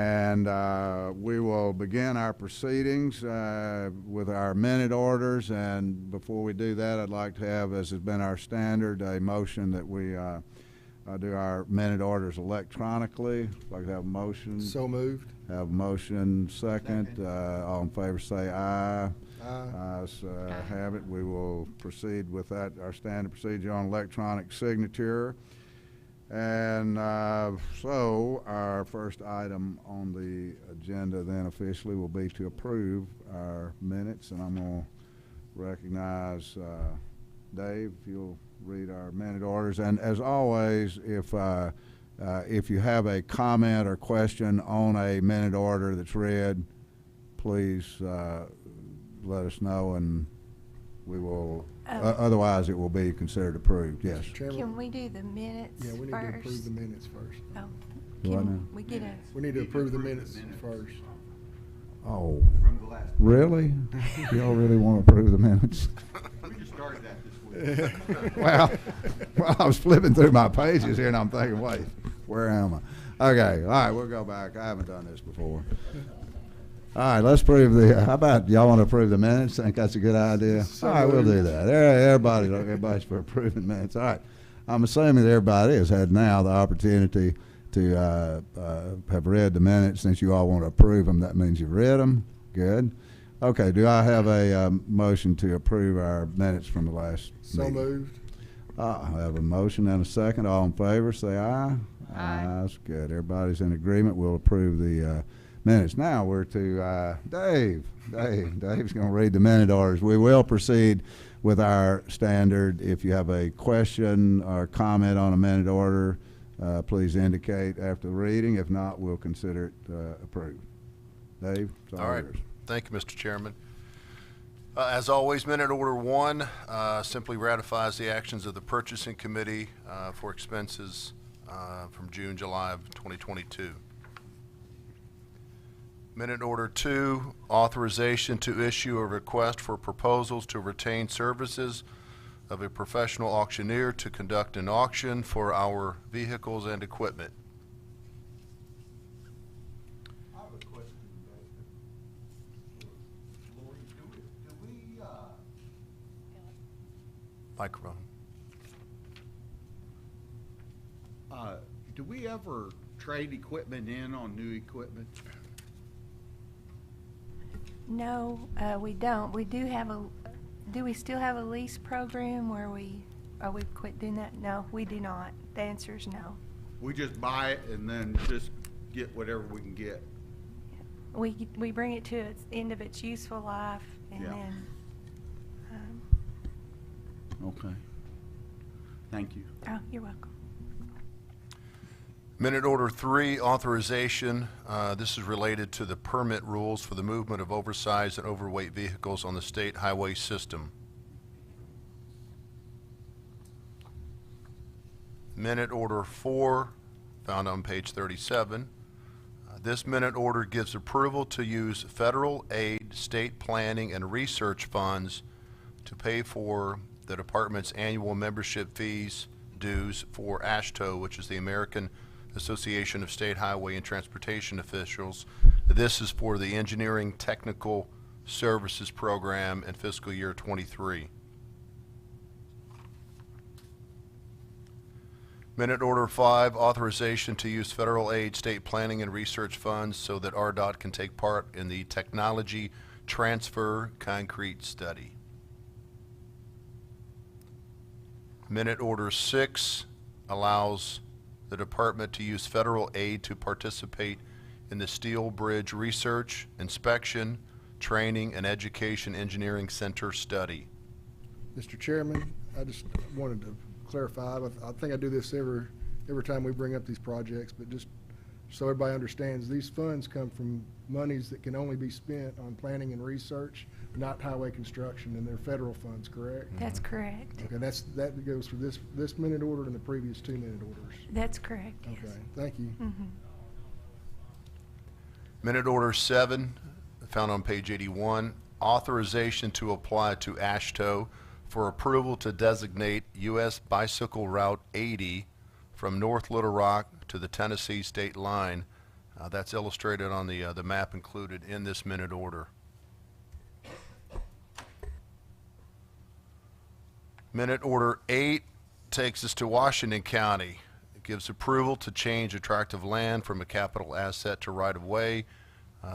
And we will begin our proceedings with our minute orders. And before we do that, I'd like to have, as has been our standard, a motion that we do our minute orders electronically. I'd like to have a motion. So moved. Have a motion second. All in favor say aye. Aye. Ayes have it. We will proceed with that, our standard procedure on electronic signature. And so our first item on the agenda then officially will be to approve our minutes, and I'm going to recognize Dave, if you'll read our minute orders. And as always, if you have a comment or question on a minute order that's read, please let us know, and we will otherwise it will be considered approved. Yes. Mr. Chairman, Can we do the minutes yeah, we need first? to approve the minutes first. Oh, Do I know? can we get a, We need to approve the minutes first. Oh, From the last. really? Y'all really want to approve the minutes? We just started that this week. Well, I was flipping through my pages here, and I'm thinking, wait, where am I? Okay, all right, we'll go back. I haven't done this before. All right, let's approve the, how about y'all want to approve the minutes? Think that's a good idea? So All right, we'll do moved. that. Everybody's for approving minutes. All right. I'm assuming that everybody has had now the opportunity to have read the minutes. Since you all want to approve them, that means you've read them. Good. Okay, do I have a motion to approve our minutes from the last So meeting? moved. I have a motion and a second. All in favor, say aye. Aye. That's good. Everybody's in agreement. We'll approve the minutes. Now we're to Dave. Dave's going to read the minute orders. We will proceed with our standard. If you have a question or comment on a minute order, please indicate after the reading. If not, we'll consider it approved. Dave, it's all right. yours. Thank you, Mr. Chairman. As always, minute order one simply ratifies the actions of the purchasing committee for expenses from June, July of 2022. Minute order two, authorization to issue a request for proposals to retain services of a professional auctioneer to conduct an auction for our vehicles and equipment. I have a question, Lori, do we, Microphone. do we ever trade equipment in on new equipment? no, we don't. We do have do we still have a lease program where we've quit doing that? No, we do not. The answer is no. We just buy it and then just get whatever we can get? We bring it to its end of its useful life, and Yeah. then, Okay. Thank you. oh, you're welcome. Minute order three, authorization. This is related to the permit rules for the movement of oversized and overweight vehicles on the state highway system. Minute order four, found on page 37. This minute order gives approval to use federal aid, state planning, and research funds to pay for the department's annual membership fees, dues for AASHTO, which is the American Association of State Highway and Transportation Officials. This is for the Engineering Technical Services Program in fiscal year 23. Minute order five, authorization to use federal aid, state planning, and research funds so that RDOT can take part in the technology transfer concrete study. Minute order six allows the department to use federal aid to participate in the Steel Bridge Research, Inspection, Training, and Education Engineering Center study. Mr. Chairman, I just wanted to clarify. I think I do this every time we bring up these projects, but just so everybody understands, these funds come from monies that can only be spent on planning and research, not highway construction, and they're federal funds, correct? That's correct. Okay, that goes for this minute order and the previous 2 minute orders. That's correct, yes. Okay, thank you. Mm-hmm. Minute order seven, found on page 81, authorization to apply to AASHTO for approval to designate U.S. Bicycle Route 80 from North Little Rock to the Tennessee state line That's illustrated on the map included in this minute order. Minute Order 8 takes us to Washington County. It gives approval to change a tract of land from a capital asset to right-of-way.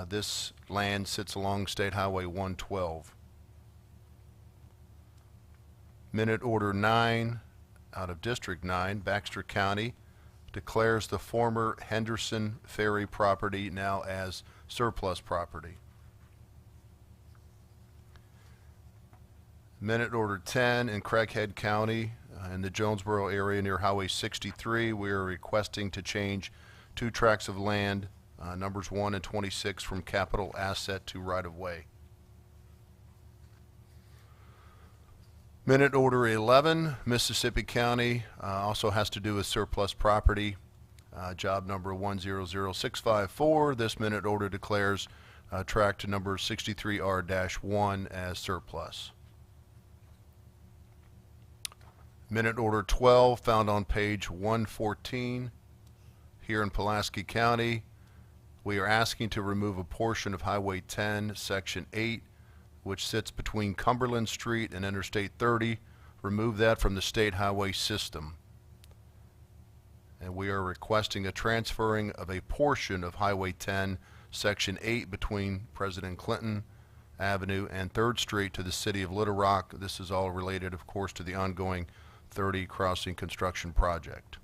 This land sits along State Highway 112. Minute Order 9 out of District 9, Baxter County, declares the former Henderson Ferry property now as surplus property. Minute Order 10 in Craighead County, in the Jonesboro area near Highway 63, we are requesting to change 2 tracts of land, numbers 1 and 26, from capital asset to right-of-way. Minute Order 11, Mississippi County, also has to do with surplus property. Job number 100654. This minute order declares tract number 63R-1 as surplus. Minute Order 12, found on page 114, here in Pulaski County. We are asking to remove a portion of Highway 10, Section 8, which sits between Cumberland Street and Interstate 30. Remove that from the state highway system. And we are requesting a transferring of a portion of Highway 10, Section 8, between President Clinton Avenue and 3rd Street to the city of Little Rock. This is all related, of course, to the ongoing 30 crossing construction project.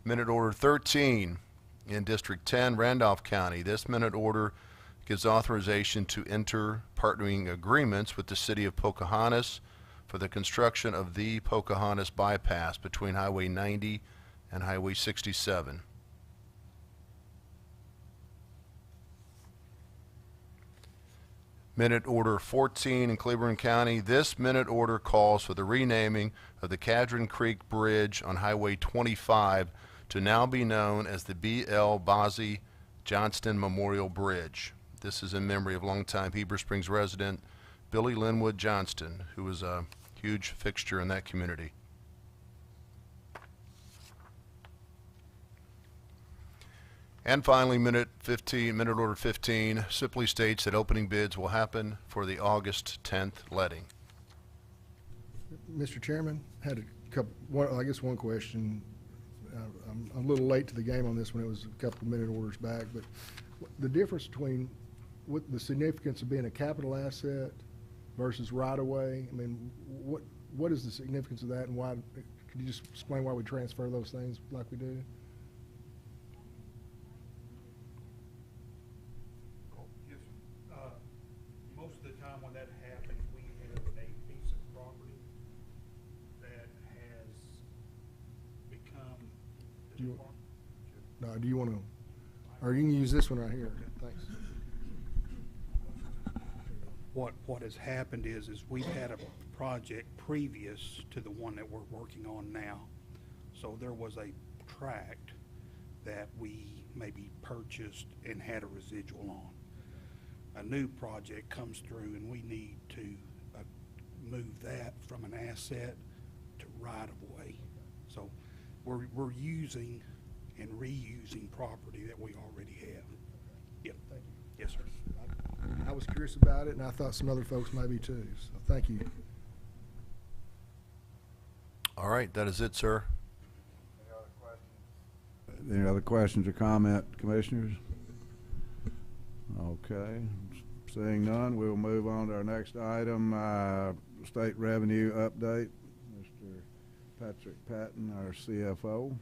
Minute Order 13 in District 10, Randolph County. This minute order gives authorization to enter partnering agreements with the city of Pocahontas for the construction of the Pocahontas bypass between Highway 90 and Highway 67. Minute Order 14 in Cleburne County. This minute order calls for the renaming of the Cadron Creek Bridge on Highway 25 to now be known as the B.L. Bozzie Johnston Memorial Bridge. This is in memory of longtime Heber Springs resident Billy Linwood Johnston, who was a huge fixture in that community. And finally, Minute Order 15 simply states that opening bids will happen for the August 10th letting. Mr. Chairman, had a couple, one question. I'm a little late to the game on this one. It was a couple of minute orders back, but the difference between what the significance of being a capital asset versus right-of-way, I mean, what is the significance of that, and why, could you just explain why we transfer those things like we do? Most of the time when that happens, we have a piece of property that has become Do you want to, or you can use this one right here. Thanks. what has happened is we've had a project previous to the one that we're working on now. So there was a tract that we maybe purchased and had a residual on. A new project comes through and we need to move that from an asset to right-of-way. So we're using and reusing property that we already have. Yep. Thank you. Yes, sir. I was curious about it, and I thought some other folks may be too, so thank you. All right, that is it, sir. Any other questions or comment, commissioners? Okay, seeing none, we'll move on to our next item, state revenue update. Mr. Patrick Patton, our CFO.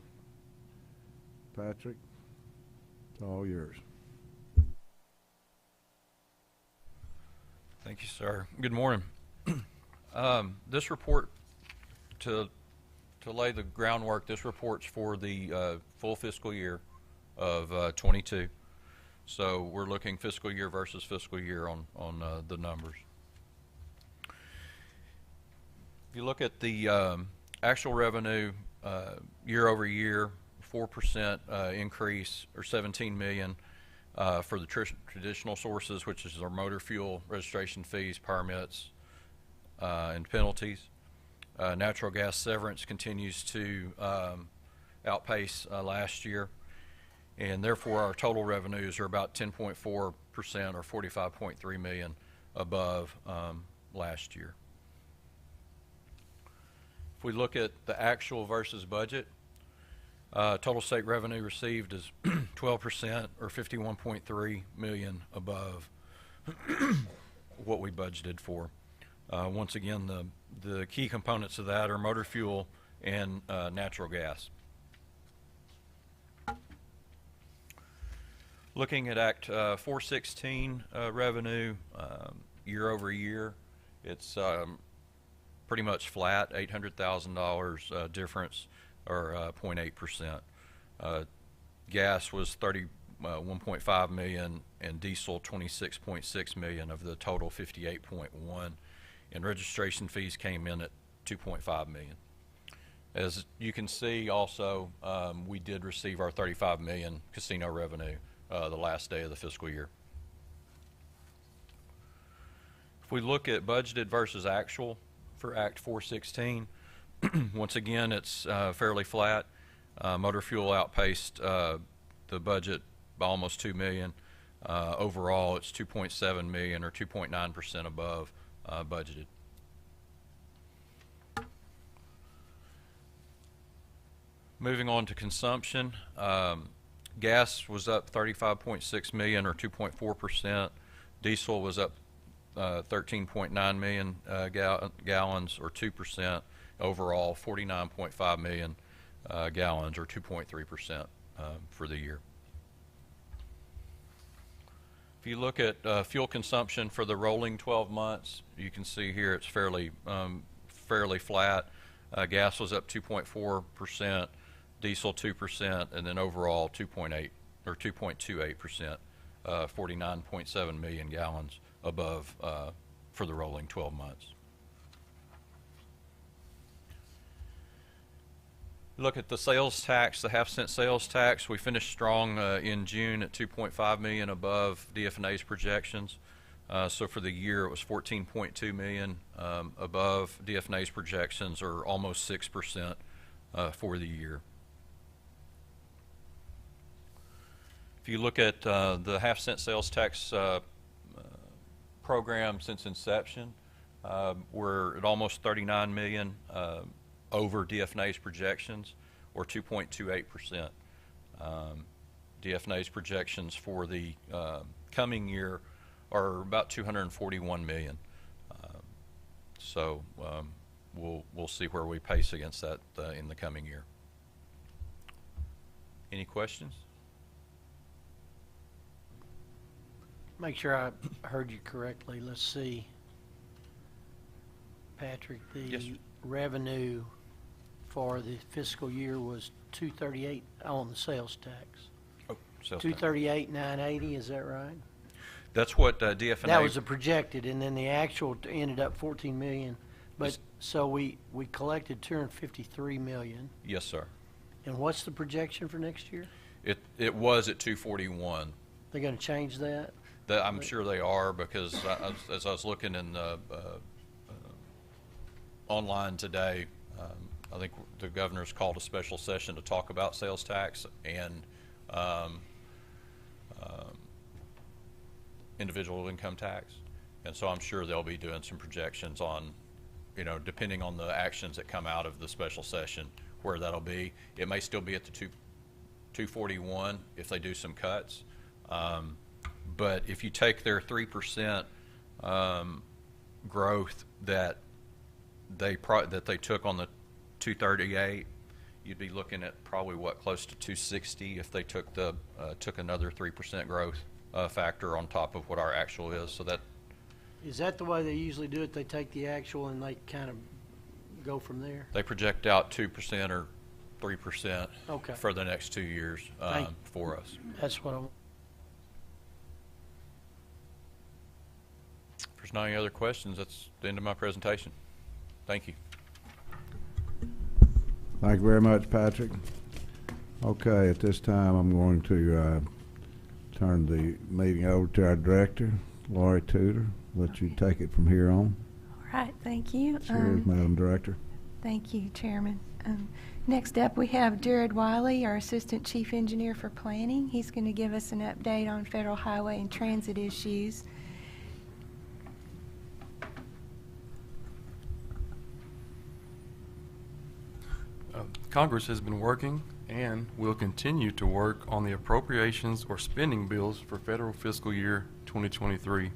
Patrick, it's all yours. Thank you, sir. Good morning. This report, to lay the groundwork, this report's for the full fiscal year of 22. So we're looking fiscal year versus fiscal year on the numbers. If you look at the actual revenue year over year, 4% increase, or 17 million for the traditional sources, which is our motor fuel registration fees, permits, and penalties. Natural gas severance continues to outpace last year, and therefore our total revenues are about 10.4% or $45.3 million above last year. If we look at the actual versus budget, total state revenue received is 12% or $51.3 million above what we budgeted for. Once again, the key components of that are motor fuel and natural gas. Looking at Act 416 revenue year over year, it's pretty much flat, $800,000 difference, or 0.8%. Gas was $31.5 million, and diesel $26.6 million of the total $58.1, and registration fees came in at $2.5 million. As you can see, also we did receive our $35 million casino revenue the last day of the fiscal year. If we look at budgeted versus actual for Act 416, once again it's fairly flat. Motor fuel outpaced the budget by almost $2 million. Overall, it's $2.7 million or 2.9% above budgeted. Moving on to consumption, gas was up $35.6 million or 2.4%. Diesel was up 13.9 million gallons or 2%. Overall, 49.5 million gallons or 2.3% for the year. If you look at fuel consumption for the rolling 12 months, you can see here it's fairly flat. Gas was up 2.4%, diesel 2%, and then overall 2.8 or 2.28%, 49.7 million gallons above for the rolling 12 months. Look at the sales tax, the half-cent sales tax. We finished strong in June at $2.5 million above DFNA's projections. So for the year, it was $14.2 million above DFNA's projections, or almost 6% for the year. If you look at the half-cent sales tax program since inception, we're at almost $39 million over DFNA's projections, or 2.28%. DFNA's projections for the coming year are about $241 million. So we'll see where we pace against that in the coming year. Any questions? Make sure I heard you correctly. Let's see. Patrick, the Yes, sir. revenue for the fiscal year was $238 on the sales tax. Oh, sales tax. $238,980, is that right? That's what DFNA. That was the projected, and then the actual ended up $14 million. But Yes. so we collected $253 million. Yes, sir. And what's the projection for next year? It was at 241. They're going to change that? I'm sure they are, because as I was looking in online today, I think the governor's called a special session to talk about sales tax and individual income tax, and so I'm sure they'll be doing some projections on, depending on the actions that come out of the special session, where that'll be. It may still be at the 241 if they do some cuts. But if you take their 3% growth that they took on the 238, you'd be looking at probably close to 260 if they took another 3% growth factor on top of what our actual is. So that Is that the way they usually do it? They take the actual and they kind of go from there? they project out 2% or 3% Okay. for the next 2 years for us. That's what I'm... If there's not any other questions, that's the end of my presentation. Thank you. Thank you very much, Patrick. Okay, at this time, I'm going to turn the meeting over to our director, Lori Tudor. Let you take it from here on. All right, thank you. Cheers, Madam Director. Thank you, Chairman. Next up, we have Jared Wiley, our Assistant Chief Engineer for Planning. He's going to give us an update on federal highway and transit issues. Congress has been working and will continue to work on the appropriations or spending bills for federal fiscal year 2023.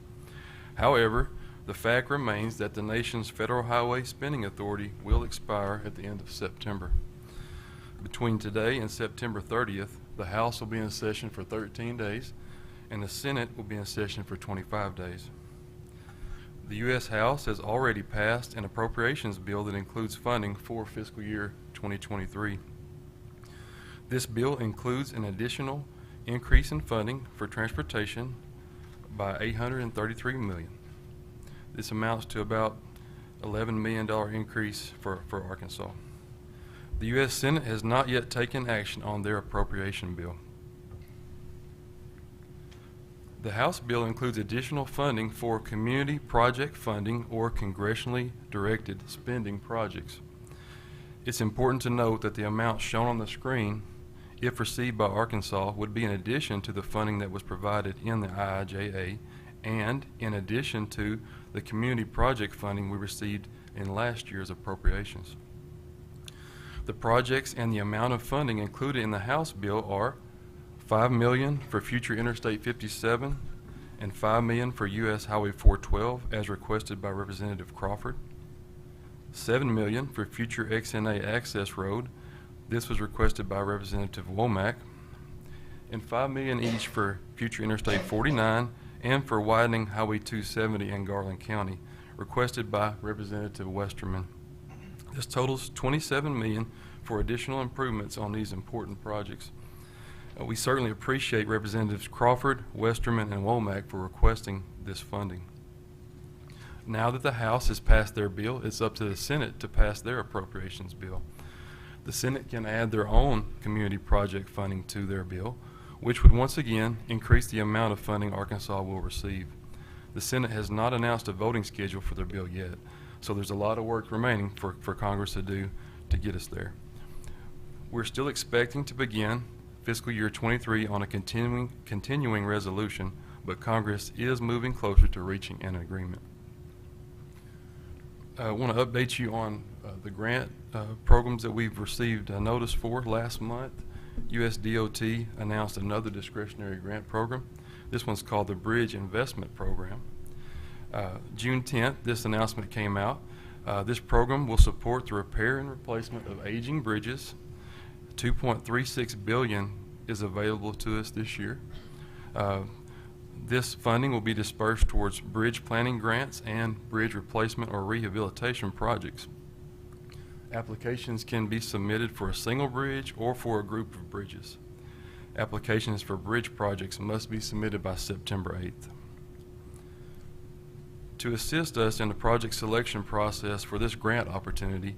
However, the fact remains that the nation's federal highway spending authority will expire at the end of September. Between today and September 30th, the House will be in session for 13 days and the Senate will be in session for 25 days. The U.S. House has already passed an appropriations bill that includes funding for fiscal year 2023. This bill includes an additional increase in funding for transportation by $833 million. This amounts to about $11 million increase for Arkansas. The U.S. Senate has not yet taken action on their appropriation bill. The House bill includes additional funding for community project funding or congressionally directed spending projects. It's important to note that the amount shown on the screen, if received by Arkansas, would be in addition to the funding that was provided in the IIJA and in addition to the community project funding we received in last year's appropriations. The projects and the amount of funding included in the House bill are $5 million for future Interstate 57 and $5 million for U.S. Highway 412 as requested by Representative Crawford, $7 million for future XNA access road. This was requested by Representative Womack, and $5 million each for future Interstate 49 and for widening Highway 270 in Garland County, requested by Representative Westerman. This totals $27 million for additional improvements on these important projects. We certainly appreciate Representatives Crawford, Westerman, and Womack for requesting this funding. Now that the House has passed their bill, it's up to the Senate to pass their appropriations bill. The Senate can add their own community project funding to their bill, which would once again increase the amount of funding Arkansas will receive. The Senate has not announced a voting schedule for their bill yet, so there's a lot of work remaining for Congress to do to get us there. We're still expecting to begin fiscal year 23 on a continuing resolution, but Congress is moving closer to reaching an agreement. I want to update you on the grant programs that we've received a notice for. Last month, USDOT announced another discretionary grant program. This one's called the Bridge Investment Program. June 10th, this announcement came out. This program will support the repair and replacement of aging bridges. $2.36 billion is available to us this year. This funding will be dispersed towards bridge planning grants and bridge replacement or rehabilitation projects. Applications can be submitted for a single bridge or for a group of bridges. Applications for bridge projects must be submitted by September 8th. To assist us in the project selection process for this grant opportunity,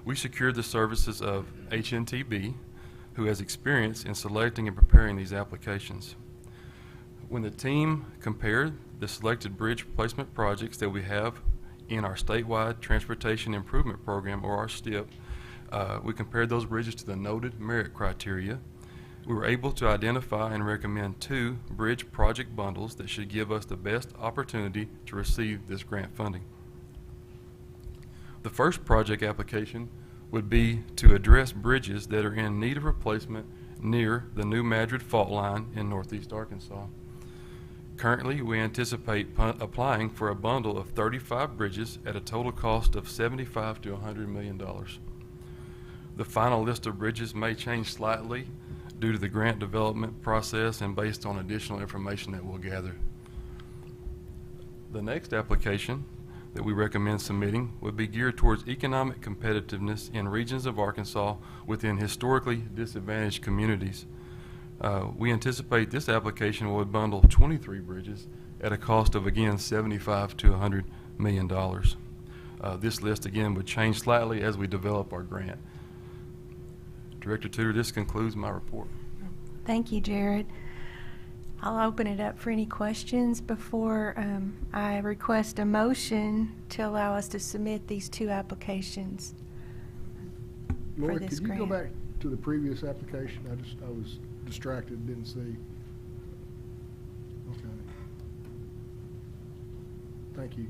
we secured the services of HNTB, who has experience in selecting and preparing these applications. When the team compared the selected bridge replacement projects that we have in our statewide transportation improvement program, or our STIP, we compared those bridges to the noted merit criteria. We were able to identify and recommend 2 bridge project bundles that should give us the best opportunity to receive this grant funding. The first project application would be to address bridges that are in need of replacement near the New Madrid fault line in northeast Arkansas. Currently, we anticipate applying for a bundle of 35 bridges at a total cost of $75 to $100 million. The final list of bridges may change slightly due to the grant development process and based on additional information that we'll gather. The next application that we recommend submitting would be geared towards economic competitiveness in regions of Arkansas within historically disadvantaged communities. We anticipate this application would bundle 23 bridges at a cost of, again, $75 to $100 million. This list, again, would change slightly as we develop our grant. Director Tudor, this concludes my report. Thank you, Jared. I'll open it up for any questions before I request a motion to allow us to submit these 2 applications. Laura, this could you grant. go back to the previous application? I was distracted, didn't see. Okay. Thank you.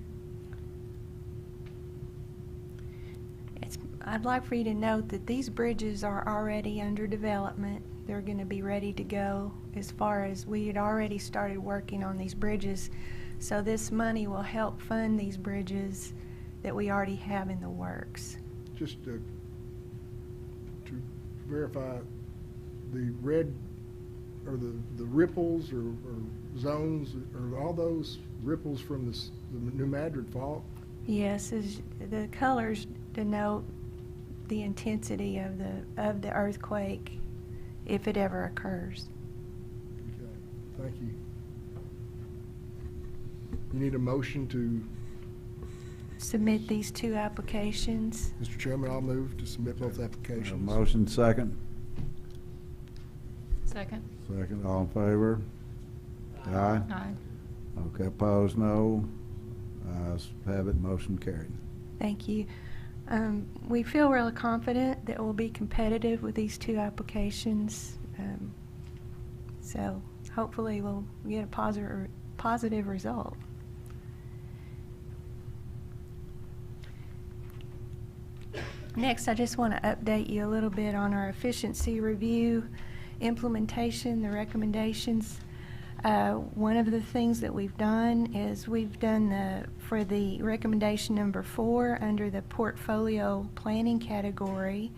I'd like for you to note that these bridges are already under development. They're going to be ready to go as far as we had already started working on these bridges. So this money will help fund these bridges that we already have in the works. Just to verify, the red, or the ripples or zones, are all those ripples from the New Madrid fault? Yes, the colors denote the intensity of the earthquake if it ever occurs. Okay, thank you. You need a motion to, Submit these two applications. Mr. Chairman, I'll move to submit both A applications. motion second. Second. Second, all in favor? Aye. Aye. Okay, opposed, no. Ayes have it, motion carried. Thank you. We feel really confident that we'll be competitive with these two applications. So hopefully we'll get a positive result. Next, I just want to update you a little bit on our efficiency review implementation, the recommendations. One of the things that we've done is we've done for the recommendation number 4 under the portfolio planning category,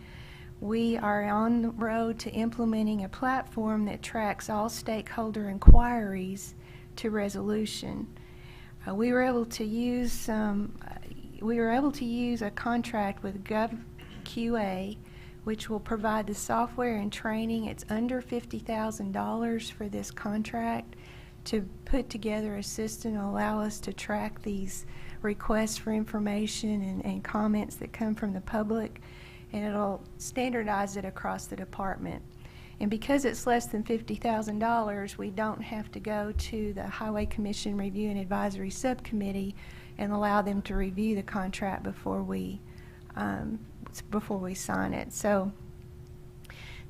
we are on the road to implementing a platform that tracks all stakeholder inquiries to resolution. We were able to use a contract with GovQA, which will provide the software and training. It's under $50,000 for this contract to put together a system to allow us to track these requests for information and comments that come from the public, and it'll standardize it across the department. And because it's less than $50,000, we don't have to go to the Highway Commission Review and Advisory Subcommittee and allow them to review the contract before we sign it. So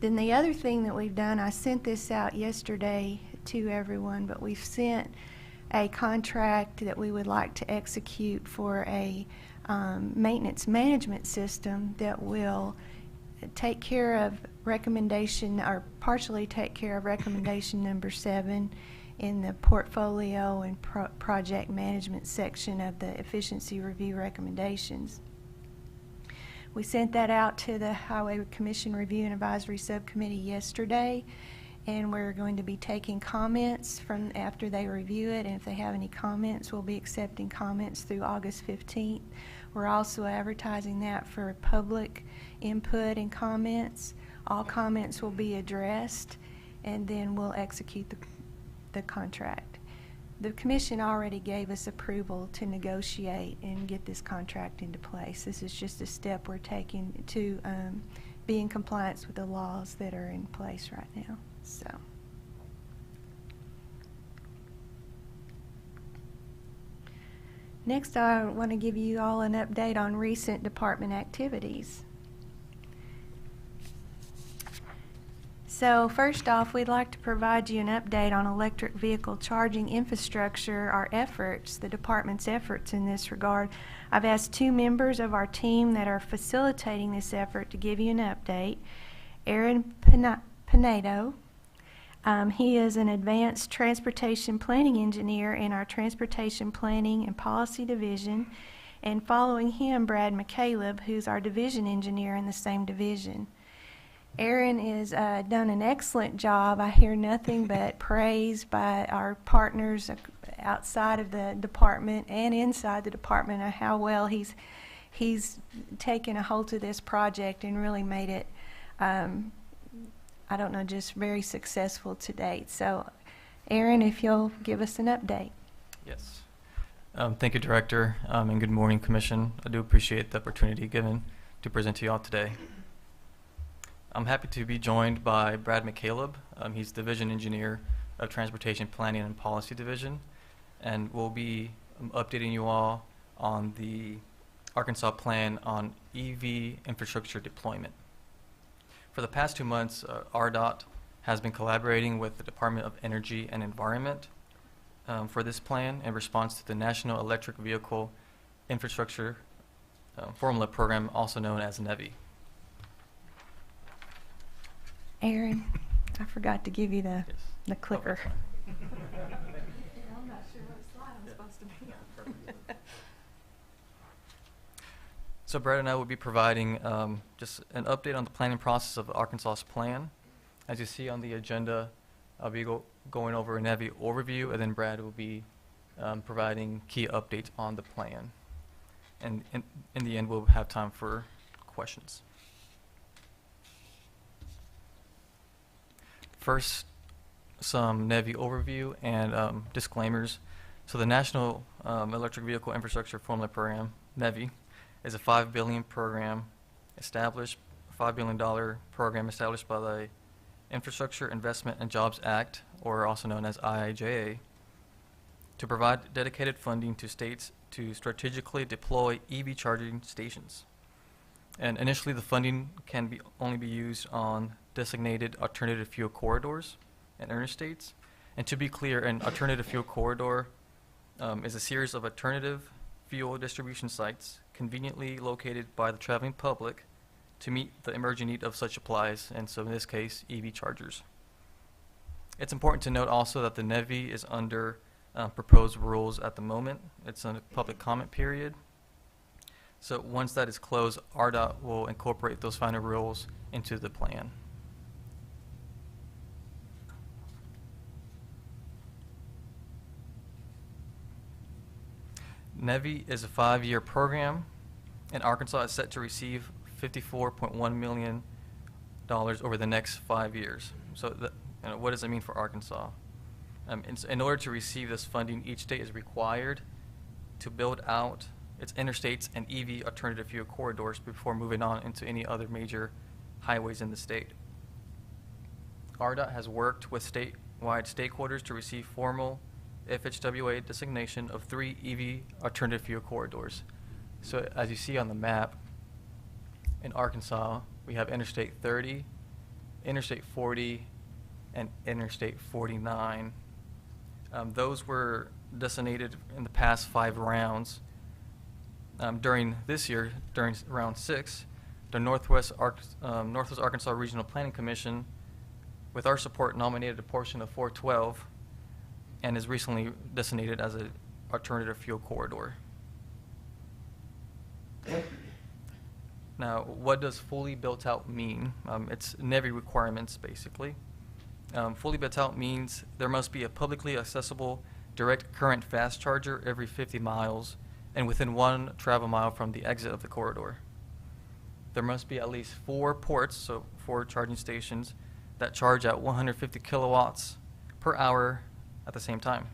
then the other thing that we've done, I sent this out yesterday to everyone, but we've sent a contract that we would like to execute for a maintenance management system that will take care of recommendation, or partially take care of recommendation number 7 in the portfolio and project management section of the efficiency review recommendations. We sent that out to the Highway Commission Review and Advisory Subcommittee yesterday, and we're going to be taking comments from after they review it, and if they have any comments, we'll be accepting comments through August 15th. We're also advertising that for public input and comments. All comments will be addressed, and then we'll execute the contract. The commission already gave us approval to negotiate and get this contract into place. This is just a step we're taking to be in compliance with the laws that are in place right now. So. Next, I want to give you all an update on recent department activities. So first off, we'd like to provide you an update on electric vehicle charging infrastructure, our efforts, the department's efforts in this regard. I've asked 2 members of our team that are facilitating this effort to give you an update. Aaron Pinedo, he is an advanced transportation planning engineer in our Transportation Planning and Policy Division, and following him, Brad McCaleb, who's our division engineer in the same division. Aaron has done an excellent job. I hear nothing but praise by our partners outside of the department and inside the department of how well he's taken a hold of this project and really made it, I don't know, just very successful to date. So, Aaron, if you'll give us an update. Yes. Thank you, Director, and good morning, Commission. I do appreciate the opportunity given to present to you all today. I'm happy to be joined by Brad McCaleb. He's Division Engineer of Transportation Planning and Policy Division, and we'll be updating you all on the Arkansas Plan on EV infrastructure deployment. For the past 2 months, RDOT has been collaborating with the Department of Energy and Environment for this plan in response to the National Electric Vehicle Infrastructure Formula Program, also known as NEVI. Aaron, I forgot to give you the Yes. clicker. Oh, I'm not sure what slide I'm supposed to be on. So Brad and I will be providing just an update on the planning process of Arkansas's plan. As you see on the agenda, I'll be going over a NEVI overview, and then Brad will be providing key updates on the plan. And in the end, we'll have time for questions. First, some NEVI overview and disclaimers. So the National Electric Vehicle Infrastructure Formula Program, NEVI, is a $5 billion program established by the Infrastructure Investment and Jobs Act, or also known as IIJA, to provide dedicated funding to states to strategically deploy EV charging stations. And initially, the funding can only be used on designated alternative fuel corridors and interstates. And to be clear, an alternative fuel corridor is a series of alternative fuel distribution sites conveniently located by the traveling public to meet the emerging need of such supplies, and so in this case, EV chargers. It's important to note also that the NEVI is under proposed rules at the moment. It's in a public comment period. So once that is closed, RDOT will incorporate those final rules into the plan. NEVI is a 5-year program, and Arkansas is set to receive $54.1 million over the next 5 years. So what does it mean for Arkansas? In order to receive this funding, each state is required to build out its interstates and EV alternative fuel corridors before moving on into any other major highways in the state. RDOT has worked with statewide stakeholders to receive formal FHWA designation of 3 EV alternative fuel corridors. So as you see on the map, in Arkansas, we have Interstate 30, Interstate 40, and Interstate 49. Those were designated in the past 5 rounds. During this year, during round 6, the Northwest Arkansas Regional Planning Commission, with our support, nominated a portion of 412 and is recently designated as an alternative fuel corridor. Now, what does fully built out mean? It's NEVI requirements, basically. Fully built out means there must be a publicly accessible direct current fast charger every 50 miles and within 1 travel mile from the exit of the corridor. There must be at least 4 ports, so 4 charging stations, that charge at 150 kilowatts per hour at the same time.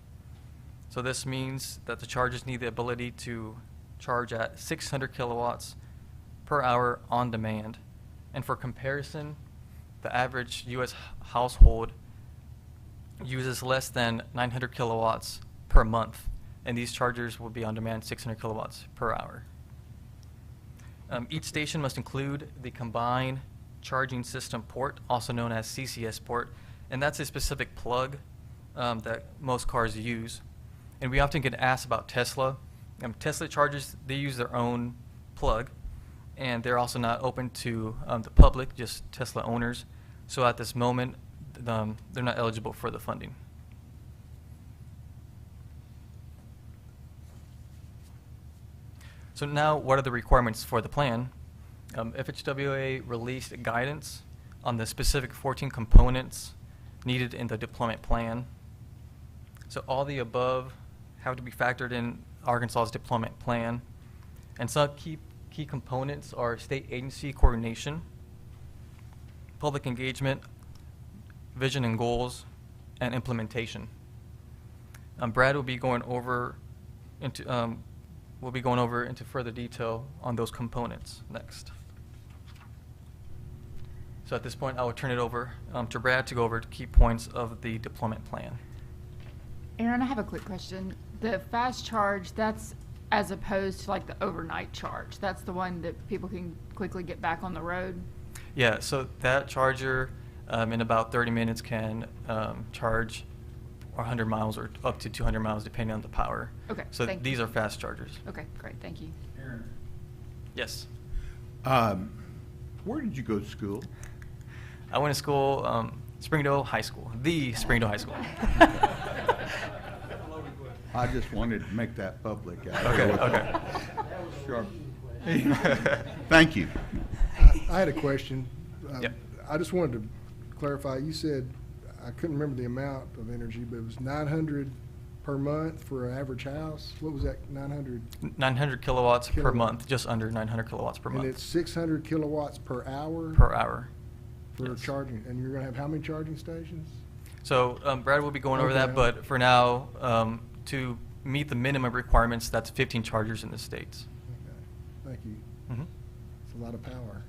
So this means that the chargers need the ability to charge at 600 kilowatts per hour on demand. And for comparison, the average U.S. household uses less than 900 kilowatts per month, and these chargers will be on demand 600 kilowatts per hour. Each station must include the combined charging system port, also known as CCS port, and that's a specific plug that most cars use. And we often get asked about Tesla. Tesla chargers, they use their own plug, and they're also not open to the public, just Tesla owners. So at this moment, they're not eligible for the funding. So now, what are the requirements for the plan? FHWA released guidance on the specific 14 components needed in the deployment plan. So all the above have to be factored in Arkansas's deployment plan. And some key components are state agency coordination, public engagement, vision and goals, and implementation. Brad will be going over into further detail on those components next. So at this point, I will turn it over to Brad to go over key points of the deployment plan. Aaron, I have a quick question. The fast charge, that's as opposed to like the overnight charge. That's the one that people can quickly get back on the road? Yeah, so that charger in about 30 minutes can charge 100 miles or up to 200 miles depending on the power. Okay, So thank these you. are fast chargers. Okay, great, thank you. Yes. Where did you go to school? I went to school, Springdale High School, the Springdale High School. I just wanted to make that public. Okay, okay. Sure. Thank you. I had a question. Yep. I just wanted to clarify, you said, I couldn't remember the amount of energy, but it was 900 per month for an average house? What was that, 900? 900 kilowatts per Kilowatt. month, just under 900 kilowatts per And month. it's 600 kilowatts per hour? Per hour. For yes. charging, and you're gonna have how many charging stations? So Brad will be going over that, Okay. but for now, to meet the minimum requirements, that's 15 chargers in the States. Okay, thank you. Mhm. It's a lot of power.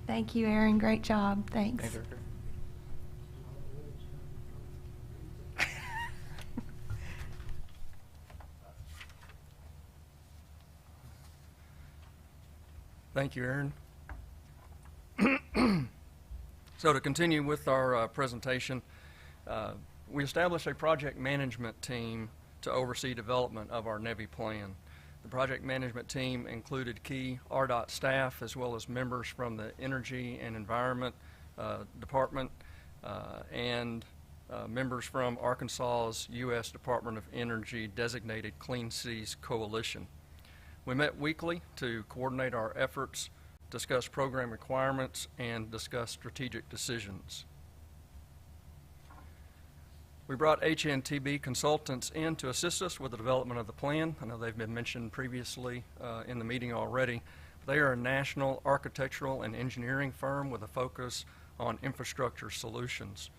Thank you, Aaron. Great job. Thanks. Thank you, Director. Thank you, Aaron. So to continue with our presentation, we established a project management team to oversee development of our NEVI plan. The project management team included key RDOT staff as well as members from the Energy and Environment Department and members from Arkansas's U.S. Department of Energy designated Clean Cities Coalition. We met weekly to coordinate our efforts, discuss program requirements, and discuss strategic decisions. We brought HNTB consultants in to assist us with the development of the plan. I know they've been mentioned previously in the meeting already. They are a national architectural and engineering firm with a focus on infrastructure solutions.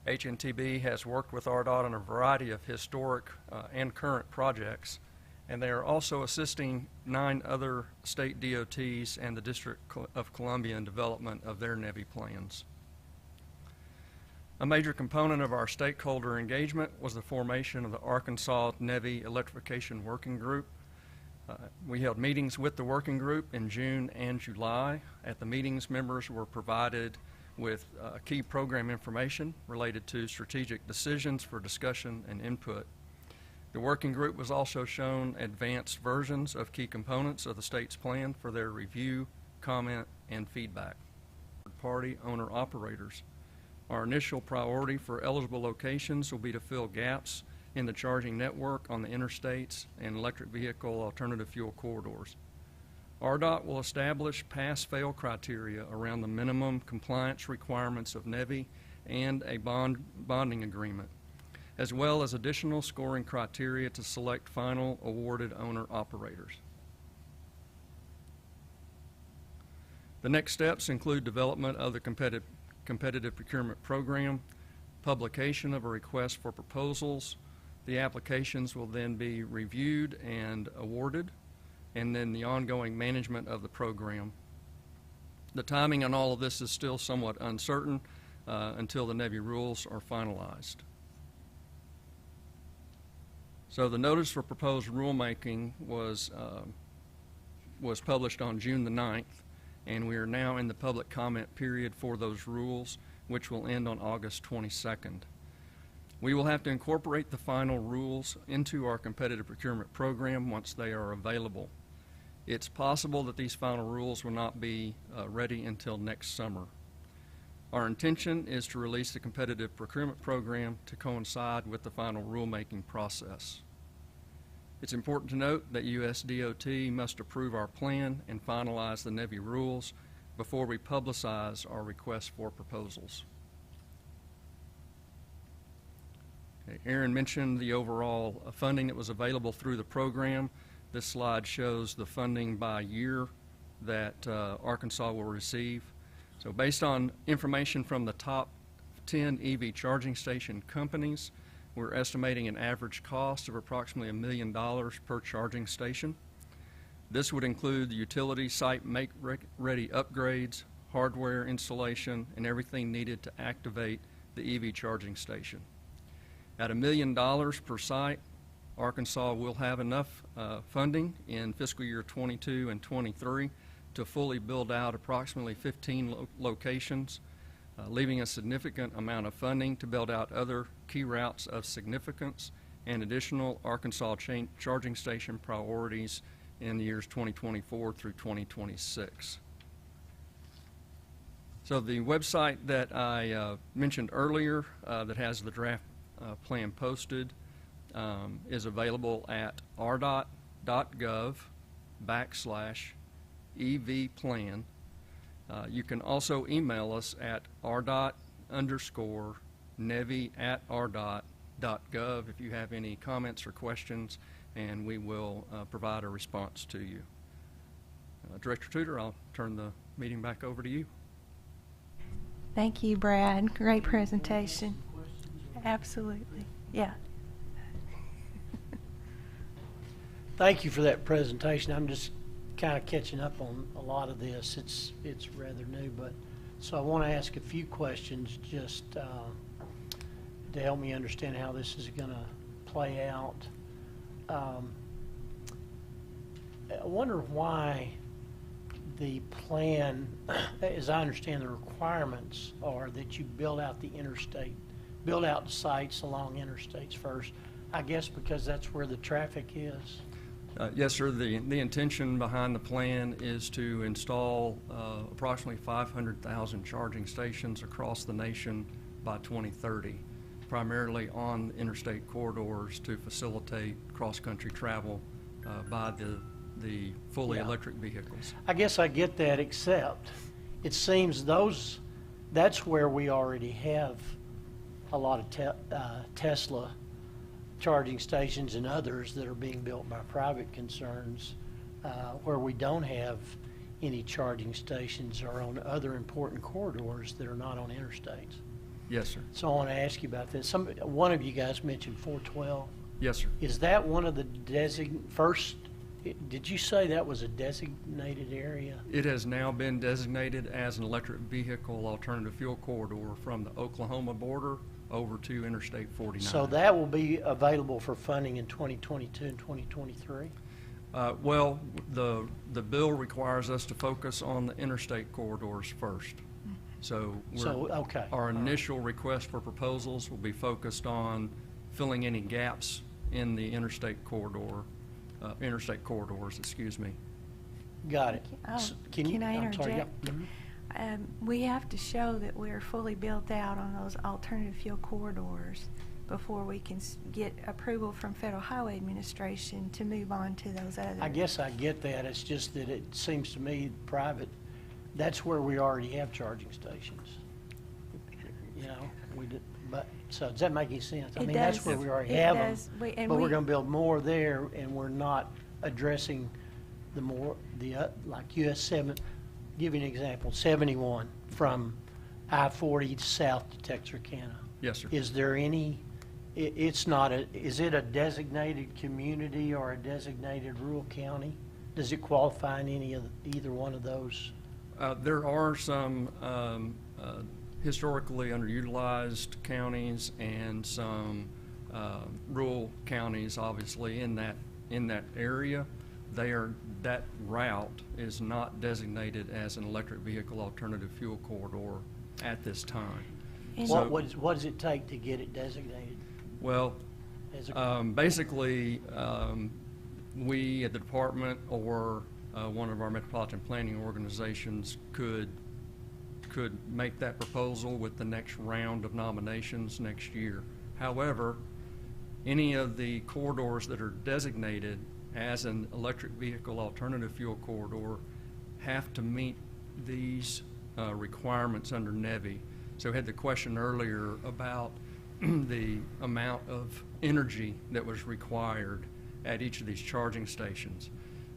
HNTB has worked with RDOT on a variety of historic and current projects, and they are also assisting 9 other state DOTs and the District of Columbia in development of their NEVI plans. A major component of our stakeholder engagement was the formation of the Arkansas NEVI Electrification Working Group. We held meetings with the working group in June and July. At the meetings, members were provided with key program information related to strategic decisions for discussion and input. The working group was also shown advanced versions of key components of the state's plan for their review, comment, and feedback. Third-party owner-operators. Our initial priority for eligible locations will be to fill gaps in the charging network on the interstates and electric vehicle alternative fuel corridors. RDOT will establish pass-fail criteria around the minimum compliance requirements of NEVI and a bonding agreement, as well as additional scoring criteria to select final awarded owner-operators. The next steps include development of the competitive procurement program, publication of a request for proposals. The applications will then be reviewed and awarded, and then the ongoing management of the program. The timing on all of this is still somewhat uncertain until the NEVI rules are finalized. So the notice for proposed rulemaking was published on June the 9th, and we are now in the public comment period for those rules, which will end on August 22nd. We will have to incorporate the final rules into our competitive procurement program once they are available. It's possible that these final rules will not be ready until next summer. Our intention is to release the competitive procurement program to coincide with the final rulemaking process. It's important to note that US DOT must approve our plan and finalize the NEVI rules before we publicize our request for proposals. Okay, Aaron mentioned the overall funding that was available through the program. This slide shows the funding by year that Arkansas will receive. So based on information from the top 10 EV charging station companies, we're estimating an average cost of approximately $1 million per charging station. This would include the utility site make-ready upgrades, hardware installation, and everything needed to activate the EV charging station. At $1 million per site, Arkansas will have enough funding in fiscal year 22 and 23 to fully build out approximately 15 locations, leaving a significant amount of funding to build out other key routes of significance and additional Arkansas charging station priorities in the years 2024 through 2026. So the website that I mentioned earlier that has the draft plan posted is available at rdot.gov/EVPlan. You can also email us at rdot_nevy@rdot.gov if you have any comments or questions, and we will provide a response to you. Director Tudor, I'll turn the meeting back over to you. Thank you, Brad. Great presentation. Absolutely. Yeah. Thank you for that presentation. I'm just kind of catching up on a lot of this. It's rather new, but so I want to ask a few questions just to help me understand how this is going to play out. I wonder why the plan, as I understand the requirements, are that you build out the interstate, build out the sites along interstates first. I guess because that's where the traffic is. Yes, sir. The intention behind the plan is to install approximately 500,000 charging stations across the nation by 2030, primarily on interstate corridors to facilitate cross-country travel by the fully electric vehicles. I guess I get that, except it seems that's where we already have a lot of Tesla charging stations and others that are being built by private concerns, where we don't have any charging stations or on other important corridors that are not on interstates. Yes, sir. So I want to ask you about this. One of you guys mentioned 412. Yes, sir. Is that one of the first? Did you say that was a designated area? It has now been designated as an electric vehicle alternative fuel corridor from the Oklahoma border over to Interstate 49. So that will be available for funding in 2022 and 2023? Well, the bill requires us to focus on the interstate corridors first. So, okay. Our initial request for proposals will be focused on filling any gaps in the interstate corridors, excuse me. Got it. Can I I'm sorry, interject? yeah. We have to show that we're fully built out on those alternative fuel corridors before we can get approval from Federal Highway Administration to move on to those others. I guess I get that. It's just that it seems to me private, that's where we already have charging stations. You know, so does that make any sense? I mean, that's where we already have them, but we're going to build more there, and we're not addressing like US 7. Give you an example, 71 from I-40 south to Texarkana. Yes, sir. Is there any, is it a designated community or a designated rural county? Does it qualify in either one of those? There are some historically underutilized counties and some rural counties, obviously, in that area. That route is not designated as an electric vehicle alternative fuel corridor at this time. What does it take to get it designated? Well, basically, we at the department or one of our metropolitan planning organizations could make that proposal with the next round of nominations next year. However, any of the corridors that are designated as an electric vehicle alternative fuel corridor have to meet these requirements under NEVI. So we had the question earlier about the amount of energy that was required at each of these charging stations.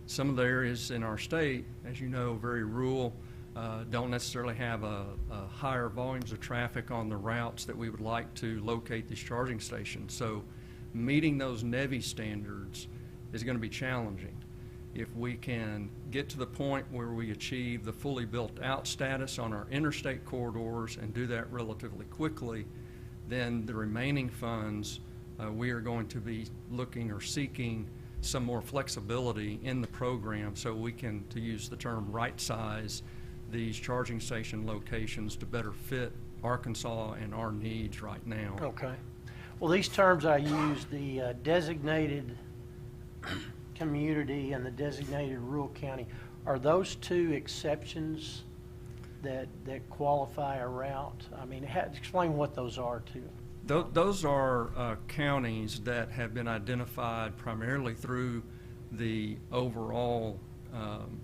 Some of the areas in our state, as you know, very rural, don't necessarily have a higher volumes of traffic on the routes that we would like to locate these charging stations. So meeting those NEVI standards is going to be challenging. If we can get to the point where we achieve the fully built out status on our interstate corridors and do that relatively quickly, then the remaining funds we are going to be looking or seeking some more flexibility in the program so we can, to use the term, right-size these charging station locations to better fit Arkansas and our needs right now. Okay. Well, these terms I use, the designated community and the designated rural county, are those two exceptions that qualify a route? I mean, explain what those are too. Those are counties that have been identified primarily through the overall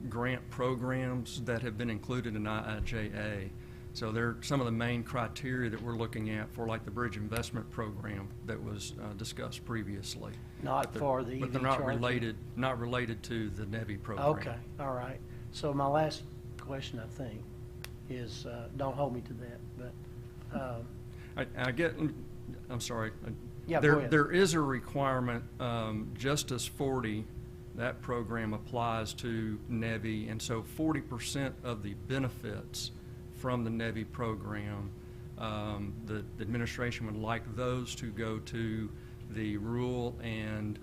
grant programs that have been included in IIJA. So they're some of the main criteria that we're looking at for, like the Bridge Investment Program that was discussed previously. Not for the EV But they're not charging? not related to the NEVI program. Okay, all right. So my last question, I think, is, don't hold me to that, but, I'm sorry. Yeah, go ahead. There is a requirement, Justice 40, that program applies to NEVI, and so 40% of the benefits from the NEVI program, the administration would like those to go to the rural and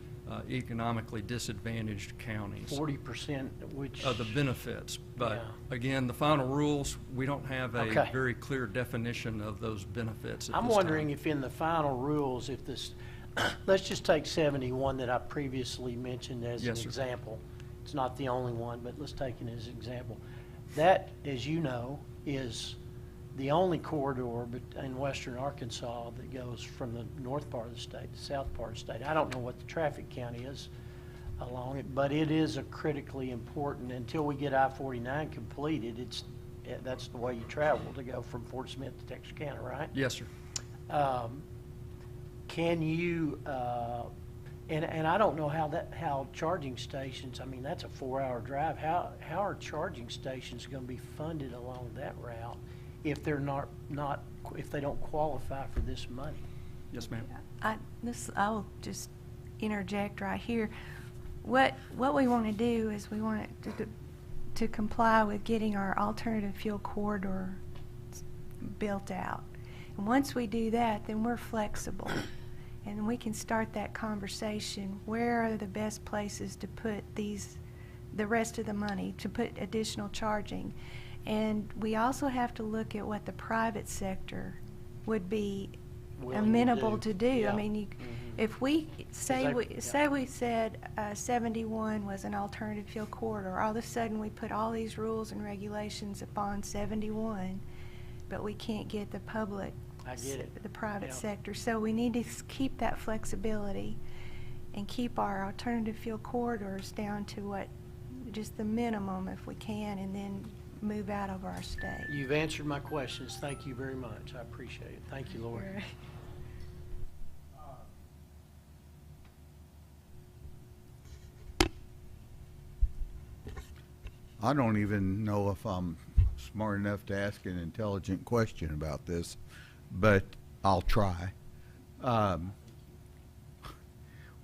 economically disadvantaged counties. 40%, which... Of the benefits. But Yeah. again, the final rules, we don't have a Okay. very clear definition of those benefits at I'm this wondering time. if in the final rules, if this, let's just take 71 that I previously mentioned as an Yes, sir. example. It's not the only one, but let's take it as an example. That, as you know, is the only corridor in western Arkansas that goes from the north part of the state to the south part of the state. I don't know what the traffic count is along it, but it is a critically important, until we get I-49 completed, that's the way you travel to go from Fort Smith to Texarkana, right? Yes, sir. Can you, and I don't know how charging stations, I mean, that's a 4-hour drive. How are charging stations going to be funded along that route if they're not if they don't qualify for this money? Yes, ma'am. I'll just interject right here. What we want to do is we want it to comply with getting our alternative fuel corridor built out. And once we do that, then we're flexible. And we can start that conversation. Where are the best places to put the rest of the money, to put additional charging? And we also have to look at what the private sector would be amenable to do. Yeah. I mean, if we say we said 71 was an alternative fuel corridor, all of a sudden we put all these rules and regulations upon 71, but we can't get the public, I get it. the private Yeah. sector. So we need to keep that flexibility and keep our alternative fuel corridors down to what, just the minimum if we can, and then move out of our state. You've answered my questions. Thank you very much. I appreciate it. Thank you, Lori. I don't even know if I'm smart enough to ask an intelligent question about this, but I'll try.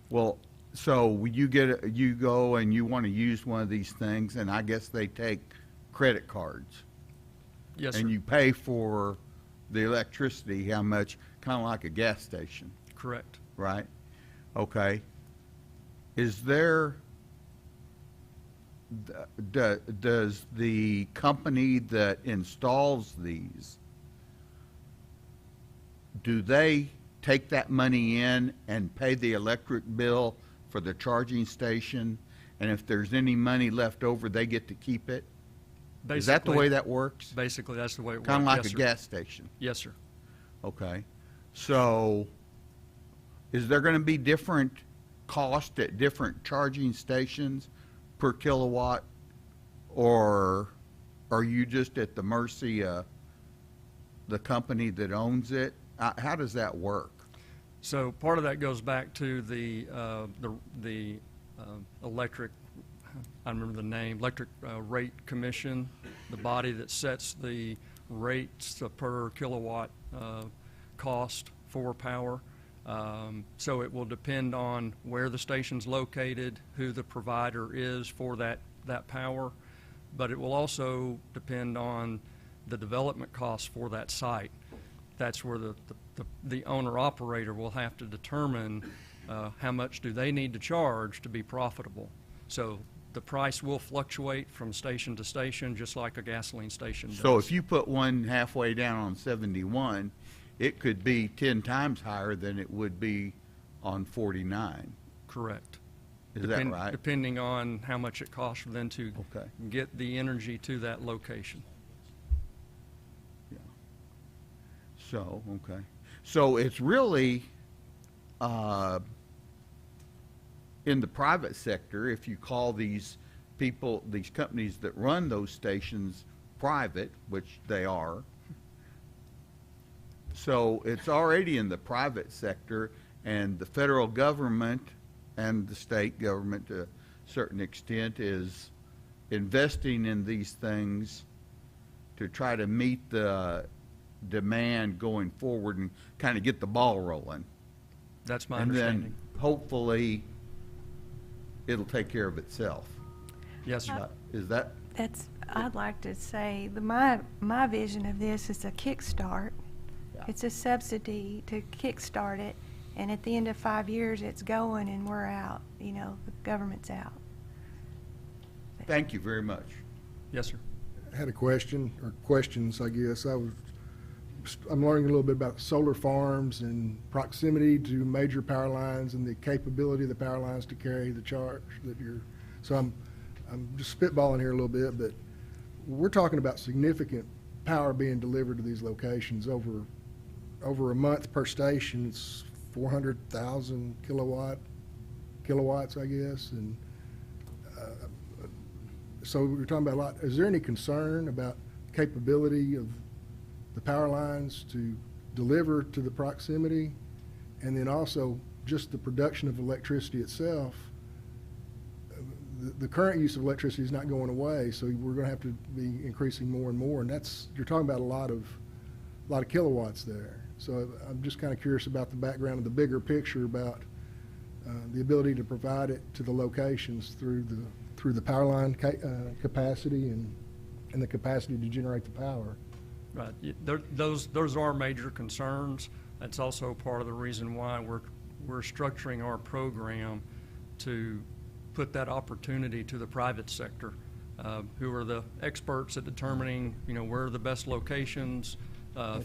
Well, so you go and you want to use one of these things, and I guess they take credit cards. Yes, sir. And you pay for the electricity, how much, kind of like a gas station, Correct. right? Okay. Is there, does the company that installs these, do they take that money in and pay the electric bill for the charging station? And if there's any money left over, they get to keep it? Is that the way that works? Basically, that's the way it works. Kind of like Yes, a sir. gas station? Yes, sir. Okay. So is there going to be different cost at different charging stations per kilowatt? Or are you just at the mercy of the company that owns it? How does that work? So part of that goes back to the electric, I remember the name, Electric Rate Commission, the body that sets the rates per kilowatt cost for power. So it will depend on where the station's located, who the provider is for that power, but it will also depend on the development costs for that site. That's where the owner-operator will have to determine how much do they need to charge to be profitable. So the price will fluctuate from station to station, just like a gasoline station does. So if you put one halfway down on 71, it could be 10 times higher than it would be on 49. Correct. Is that right? Depending on how much it costs for them to Okay. get the energy to that location. Yeah. So, okay. So it's really, in the private sector, if you call these people, these companies that run those stations private, which they are, so it's already in the private sector, and the federal government and the state government to a certain extent is investing in these things to try to meet the demand going forward and kind of get the ball rolling. That's my And understanding. then hopefully it'll take care of itself. Yes, sir. Is that, I'd like to say, my vision of this is a kickstart. Yeah. It's a subsidy to kickstart it, and at the end of 5 years, it's going and we're out, the government's out. thank you very much. Yes, sir. I had a question, or questions, I guess. I'm learning a little bit about solar farms and proximity to major power lines and the capability of the power lines to carry the charge that so I'm just spitballing here a little bit, but we're talking about significant power being delivered to these locations over a month per station. It's 400,000 kilowatts, I guess, and so we're talking about a lot. Is there any concern about capability of the power lines to deliver to the proximity, and then also just the production of electricity itself? The current use of electricity is not going away, so we're going to have to be increasing more and more, and you're talking about a lot of kilowatts there. So I'm just kind of curious about the background of the bigger picture about the ability to provide it to the locations through the power line capacity and the capacity to generate the power. Right. Those are major concerns. That's also part of the reason why we're structuring our program to put that opportunity to the private sector, who are the experts at determining, where are the best locations,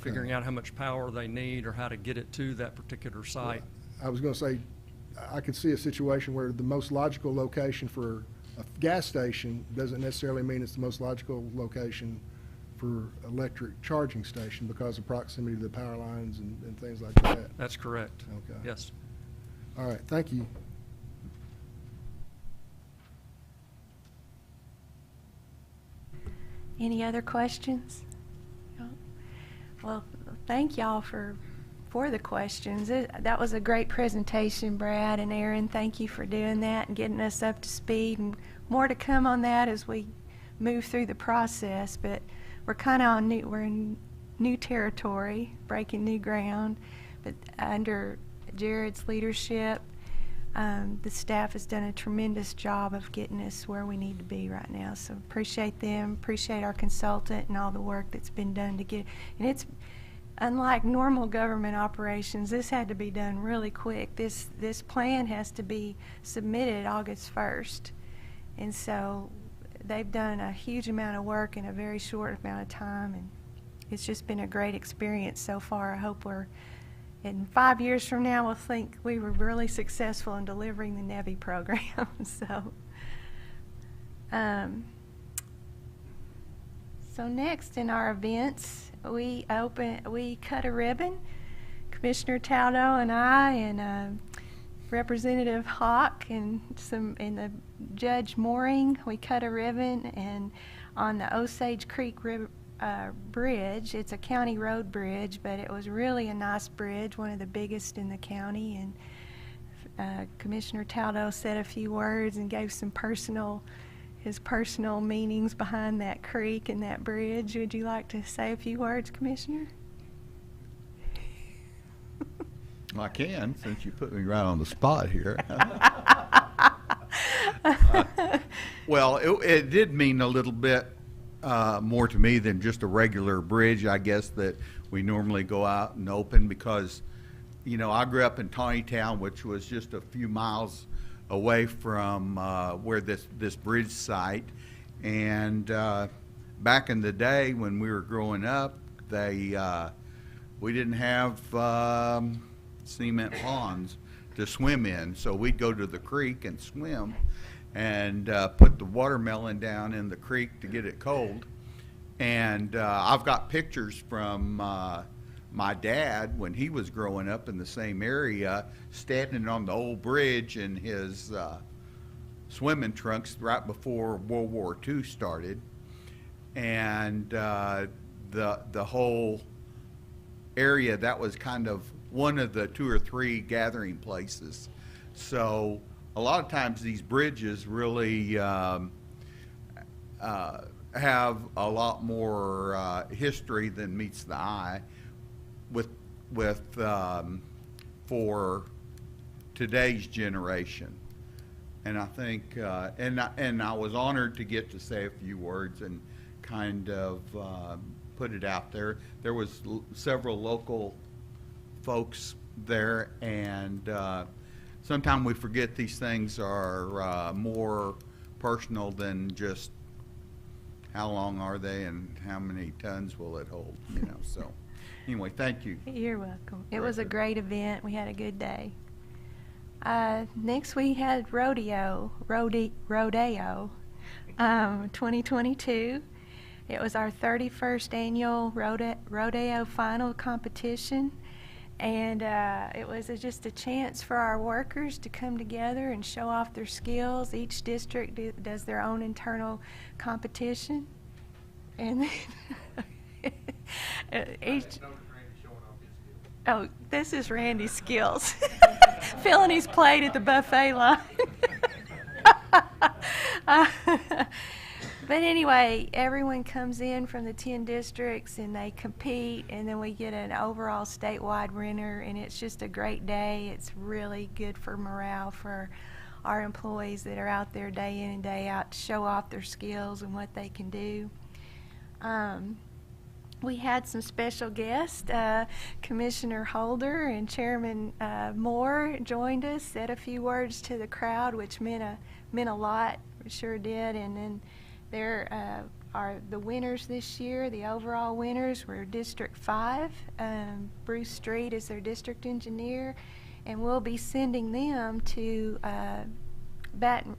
figuring out how much power they need or how to get it to that particular site. I was going to say, I could see a situation where the most logical location for a gas station doesn't necessarily mean it's the most logical location for electric charging station because of proximity to the power lines and things like that. That's correct. Okay. Yes. All right, thank you. Any other questions? No? Well, thank y'all for the questions. That was a great presentation, Brad and Aaron. Thank you for doing that and getting us up to speed, and more to come on that as we move through the process. But we're kind of we're in new territory, breaking new ground. But under Jared's leadership, the staff has done a tremendous job of getting us where we need to be right now. So appreciate them, appreciate our consultant and all the work that's been done to get. And it's unlike normal government operations. This had to be done really quick. This plan has to be submitted August 1st, and so they've done a huge amount of work in a very short amount of time, and it's just been a great experience so far. I hope in 5 years from now, we'll think we were really successful in delivering the NEVI program. So next in our events, we cut a ribbon. Commissioner Taldo and I and Representative Hawk and the Judge Mooring, we cut a ribbon and on the Osage Creek bridge. It's a county road bridge, but it was really a nice bridge, one of the biggest in the county. And Commissioner Taldo said a few words and gave his personal meanings behind that creek and that bridge. Would you like to say a few words, Commissioner? Well, I can, since you put me right on the spot here. Well, it did mean a little bit more to me than just a regular bridge, I guess, that we normally go out and open, because you know, I grew up in Tawnytown, which was just a few miles away from where this bridge site. And back in the day when we were growing up, we didn't have cement ponds to swim in, so we'd go to the creek and swim and put the watermelon down in the creek to get it cold. And I've got pictures from my dad when he was growing up in the same area, standing on the old bridge in his swimming trunks right before World War II started. And the whole area, that was kind of one of the 2 or 3 gathering places. So a lot of times these bridges really have a lot more history than meets the eye with for today's generation. And I think and I was honored to get to say a few words and kind of put it out there. There was several local folks there, and sometimes we forget these things are more personal than just how long are they and how many tons will it hold, you know. So anyway, thank you. You're welcome. It was a great event. We had a good day. Next we had Rodeo 2022. It was our 31st annual Rodeo final competition, and it was just a chance for our workers to come together and show off their skills. Each district does their own internal competition, and each. Oh, this is Randy's skills. Filling his plate at the buffet line. But anyway, everyone comes in from the 10 districts and they compete, and then we get an overall statewide winner, and it's just a great day. It's really good for morale for our employees that are out there day in and day out to show off their skills and what they can do. We had some special guests. Commissioner Holder and Chairman Moore joined us, said a few words to the crowd, which meant a lot. It sure did. And then there are the winners this year. The overall winners were District 5. Bruce Street is their district engineer, and we'll be sending them to Baton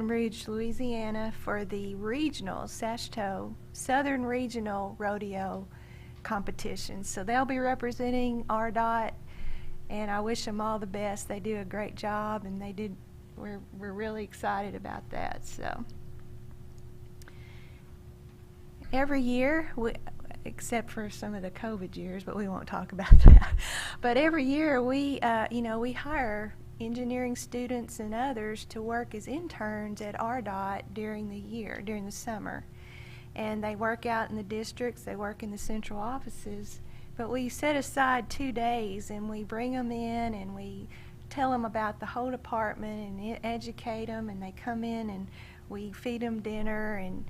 Rouge, Louisiana, for the regional SASHTO Southern Regional Rodeo competition. So they'll be representing RDOT, and I wish them all the best. They do a great job, and we're really excited about that. So every year, except for some of the COVID years, but we won't talk about that. But every year we hire engineering students and others to work as interns at RDOT during the summer. And they work out in the districts, they work in the central offices, but we set aside 2 days and we bring them in and we tell them about the whole department and educate them, and they come in and we feed them dinner and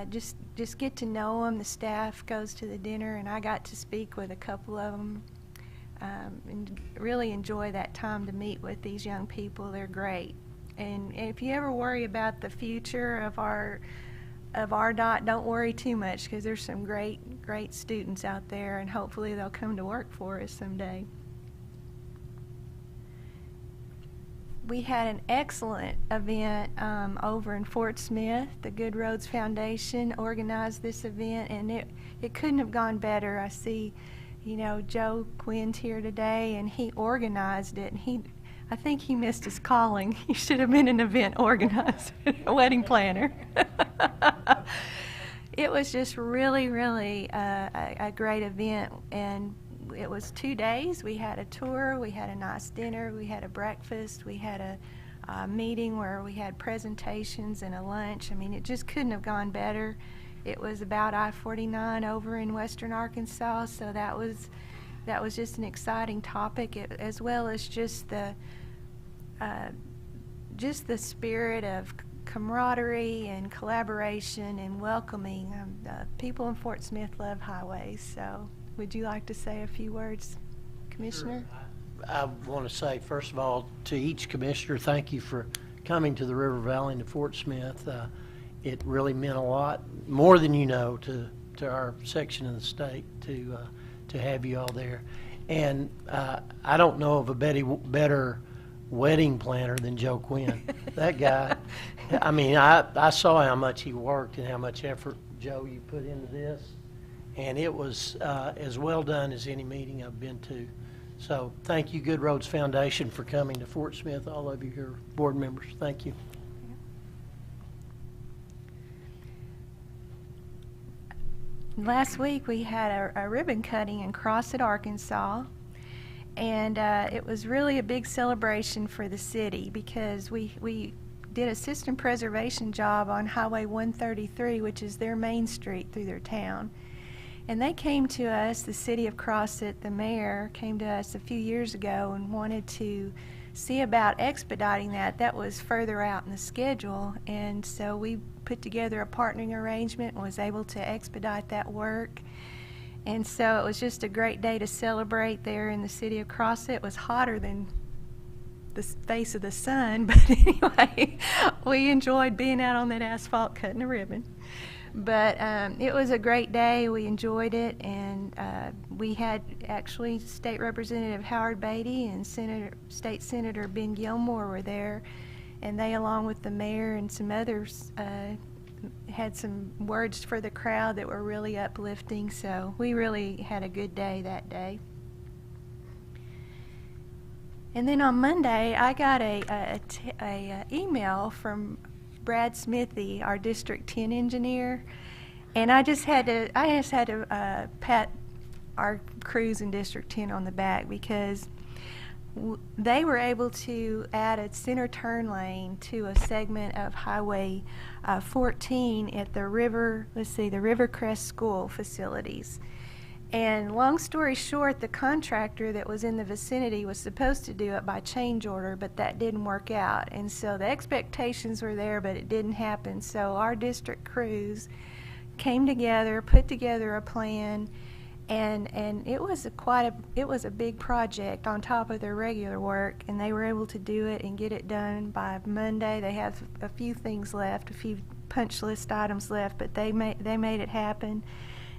just get to know them. The staff goes to the dinner, and I got to speak with a couple of them. And really enjoy that time to meet with these young people. They're great. And if you ever worry about the future of RDOT, don't worry too much, because there's some great students out there, and hopefully they'll come to work for us someday. We had an excellent event over in Fort Smith. The Good Roads Foundation organized this event, and it couldn't have gone better. I see Joe Quinn's here today, and he organized it, and I think he missed his calling. He should have been an event organizer, a wedding planner. It was just really, really a great event, and it was 2 days. We had a tour, we had a nice dinner, we had a breakfast, we had a meeting where we had presentations and a lunch. I mean, it just couldn't have gone better. It was about I-49 over in western Arkansas, so that was just an exciting topic, as well as just the spirit of camaraderie and collaboration and welcoming. People in Fort Smith love highways, so would you like to say a few words? Commissioner? I want to say, first of all, to each commissioner, thank you for coming to the River Valley and to Fort Smith. It really meant a lot, more than you know, to our section of the state to have you all there. And I don't know of a better wedding planner than Joe Quinn. That guy, I mean, I saw how much he worked and how much effort, Joe, you put into this. And it was as well done as any meeting I've been to. So thank you, Good Roads Foundation, for coming to Fort Smith, all of you here, board members. Thank you. Last week we had a ribbon cutting in Crossett, Arkansas, and it was really a big celebration for the city because we did a system preservation job on Highway 133, which is their main street through their town. And they came to us, the city of Crossett, the mayor came to us a few years ago and wanted to see about expediting that. That was further out in the schedule, and so we put together a partnering arrangement and was able to expedite that work. And so it was just a great day to celebrate there in the city of Crossett. It was hotter than the face of the sun, but anyway, we enjoyed being out on that asphalt cutting a ribbon. But it was a great day. We enjoyed it, and we had actually State Representative Howard Beatty and State Senator Ben Gilmore were there, and they, along with the mayor and some others, had some words for the crowd that were really uplifting. So we really had a good day that day. And then on Monday, I got a email from Brad Smithy, our District 10 engineer, and I just had to pat our crews in District 10 on the back because they were able to add a center turn lane to a segment of Highway 14 at the Rivercrest School facilities. And long story short, the contractor that was in the vicinity was supposed to do it by change order, but that didn't work out. And so the expectations were there, but it didn't happen. So our district crews came together, put together a plan, and it was a big project on top of their regular work, and they were able to do it and get it done by Monday. They have a few things left, a few punch list items left, but they made it happen.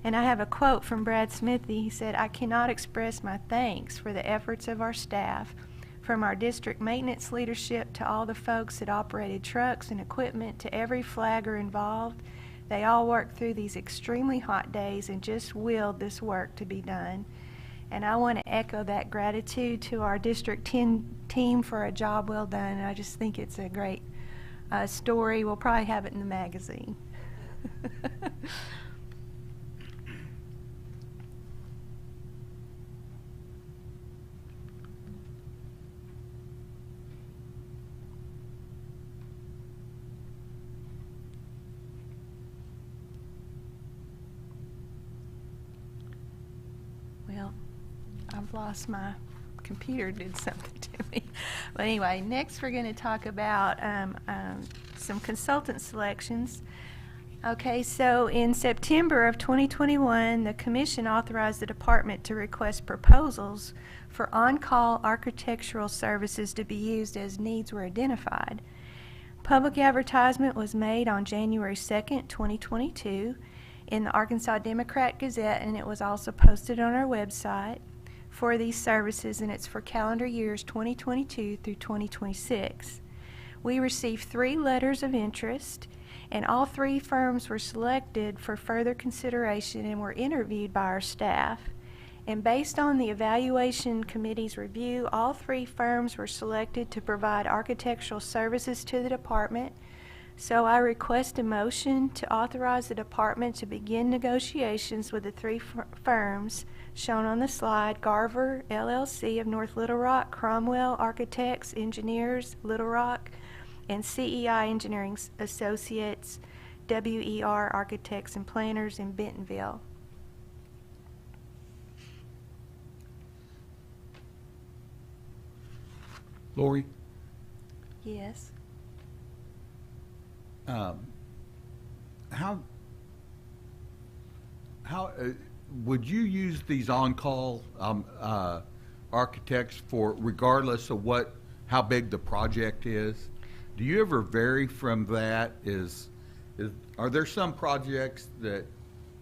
And I have a quote from Brad Smithy. He said, "I cannot express my thanks for the efforts of our staff, from our district maintenance leadership to all the folks that operated trucks and equipment to every flagger involved. They all worked through these extremely hot days and just willed this work to be done." And I want to echo that gratitude to our District 10 team for a job well done. I just think it's a great story. We'll probably have it in the magazine. Well, I've lost my computer, did something to me. But anyway, next we're going to talk about some consultant selections. Okay, so in September of 2021, the Commission authorized the Department to request proposals for on-call architectural services to be used as needs were identified. Public advertisement was made on January 2nd, 2022 in the Arkansas Democrat Gazette, and it was also posted on our website for these services, and it's for calendar years 2022 through 2026. We received 3 letters of interest, and all 3 firms were selected for further consideration and were interviewed by our staff. And based on the evaluation committee's review, all 3 firms were selected to provide architectural services to the department. So I request a motion to authorize the department to begin negotiations with the 3 firms shown on the slide: Garver LLC of North Little Rock, Cromwell Architects Engineers, Little Rock, and CEI Engineering Associates, WER Architects and Planners in Bentonville. Lori? Yes. How would you use these on-call architects for, regardless of how big the project is? Do you ever vary from that? Are there some projects that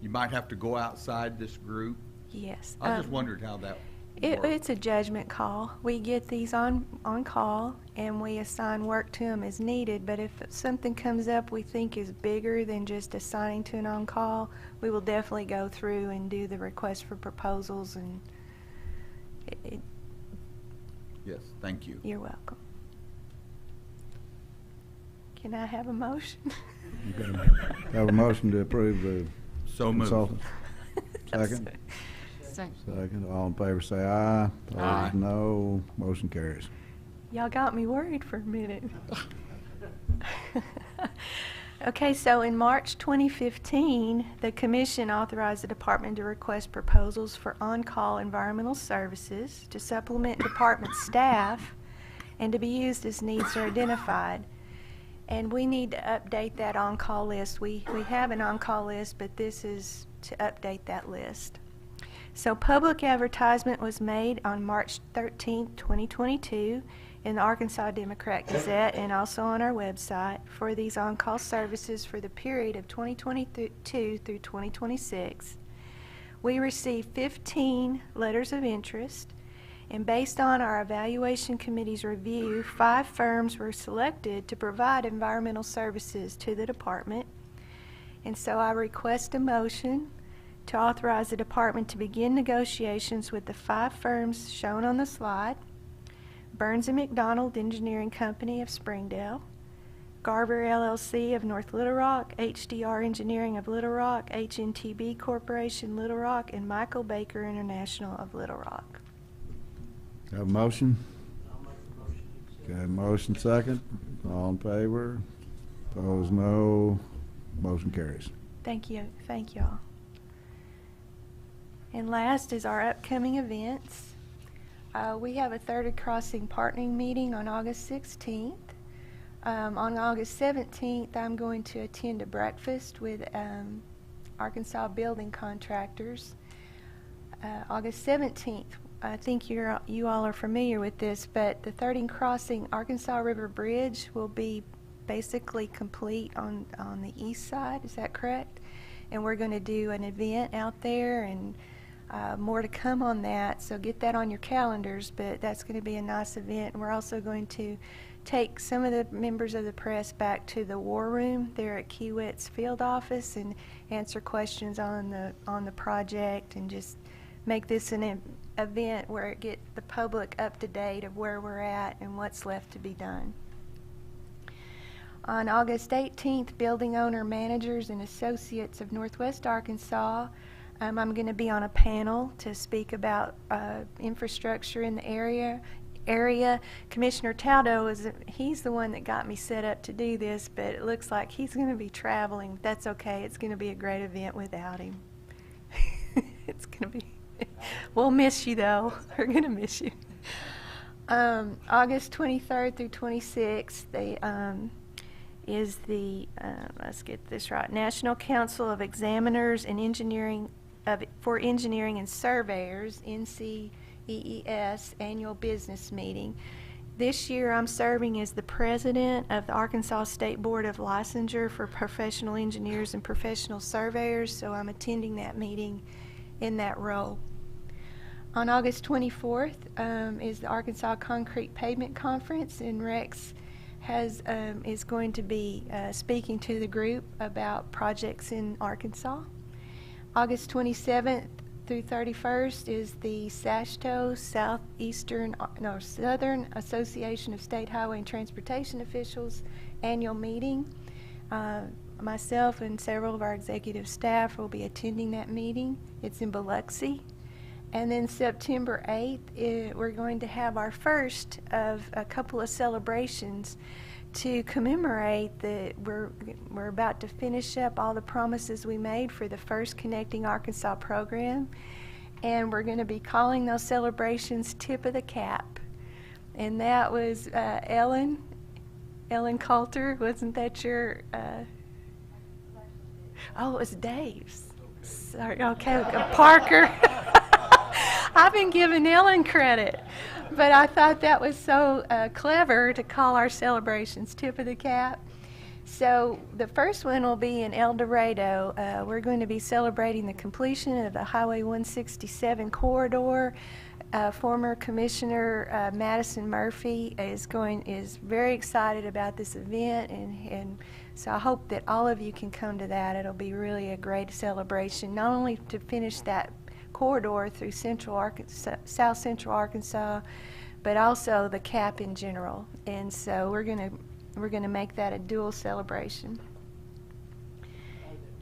you might have to go outside this group? Yes. I just wondered how that works. It's a judgment call. We get these on call, and we assign work to them as needed, but if something comes up we think is bigger than just assigning to an on-call, we will definitely go through and do the request for proposals, and Yes, thank you. You're welcome. Can I have a motion? Have a motion to approve the So moved. consultant. Second? Second. All in favor say aye. Aye. Opposed, no. Motion carries. Y'all got me worried for a minute. Okay, so in March 2015, the Commission authorized the Department to request proposals for on-call environmental services to supplement Department staff and to be used as needs are identified. And we need to update that on-call list. We have an on-call list, but this is to update that list. So public advertisement was made on March 13, 2022 in the Arkansas Democrat Gazette and also on our website for these on-call services for the period of 2022 through 2026. We received 15 letters of interest, and based on our evaluation committee's review, 5 firms were selected to provide environmental services to the department. And so I request a motion to authorize the department to begin negotiations with the 5 firms shown on the slide: Burns & McDonald Engineering Company of Springdale, Garber LLC of North Little Rock, HDR Engineering of Little Rock, HNTB Corporation Little Rock, and Michael Baker International of Little Rock. Have a motion? Okay, motion second. All in favor? Opposed, no. Motion carries. Thank you. Thank y'all. And last is our upcoming events. We have a Third Crossing partnering meeting on August 16th. On August 17th, I'm going to attend a breakfast with Arkansas building contractors. August 17th, I think you all are familiar with this, but the Third Crossing Arkansas River Bridge will be basically complete on the east side. Is that correct? And we're going to do an event out there, and more to come on that, so get that on your calendars, but that's going to be a nice event. And we're also going to take some of the members of the press back to the war room there at Kiewit's field office and answer questions on the project, and just make this an event where it get the public up to date of where we're at and what's left to be done. On August 18th, Building Owner Managers and Associates of Northwest Arkansas, I'm going to be on a panel to speak about infrastructure in the area. Commissioner Taldo, he's the one that got me set up to do this, but it looks like he's going to be traveling. That's okay. It's going to be a great event without him. It's going to be, we'll miss you though. We're going to miss you. August 23rd through 26th, is the, let's get this right, National Council of Examiners and Engineering for Engineering and Surveyors, NCEES, annual business meeting. This year I'm serving as the president of the Arkansas State Board of Licensure for Professional Engineers and Professional Surveyors, so I'm attending that meeting in that role. On August 24th is the Arkansas Concrete Pavement Conference, and Rex is going to be speaking to the group about projects in Arkansas. August 27th through 31st is the SASHTO, Southern Association of State Highway and Transportation Officials annual meeting. Myself and several of our executive staff will be attending that meeting. It's in Biloxi. And then September 8th, we're going to have our first of a couple of celebrations to commemorate that we're about to finish up all the promises we made for the first Connecting Arkansas program. And we're going to be calling those celebrations Tip of the Cap. And that was Ellen Coulter, wasn't that your... Oh, it was Dave's. Sorry, okay, Parker. I've been giving Ellen credit, but I thought that was so clever to call our celebrations tip of the cap. So the first one will be in El Dorado. We're going to be celebrating the completion of the Highway 167 corridor. Former Commissioner Madison Murphy is very excited about this event, and so I hope that all of you can come to that. It'll be really a great celebration, not only to finish that corridor through Central Arkansas, South Central Arkansas, but also the cap in general. And so we're gonna make that a dual celebration.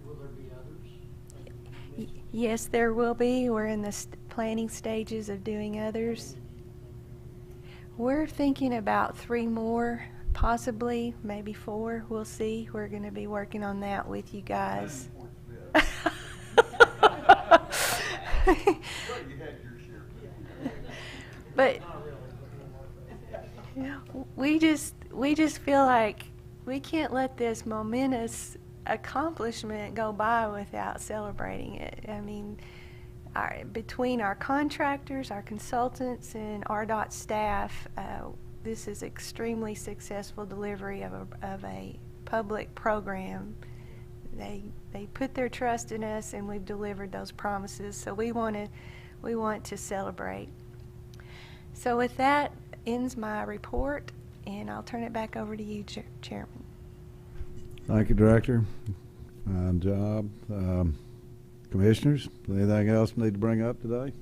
Will there be others? Yes, there will be. We're in the planning stages of doing others. We're thinking about 3 more, possibly, maybe 4. We'll see. We're going to be working on that with you guys. But we just feel like we can't let this momentous accomplishment go by without celebrating it. I mean, between our contractors, our consultants, and RDOT staff, this is extremely successful delivery of a public program. They put their trust in us, and we've delivered those promises. So we want to celebrate. So with that ends my report, and I'll turn it back over to you, Chairman. Thank you, Director. Fine job. Commissioners, anything else need to bring up today?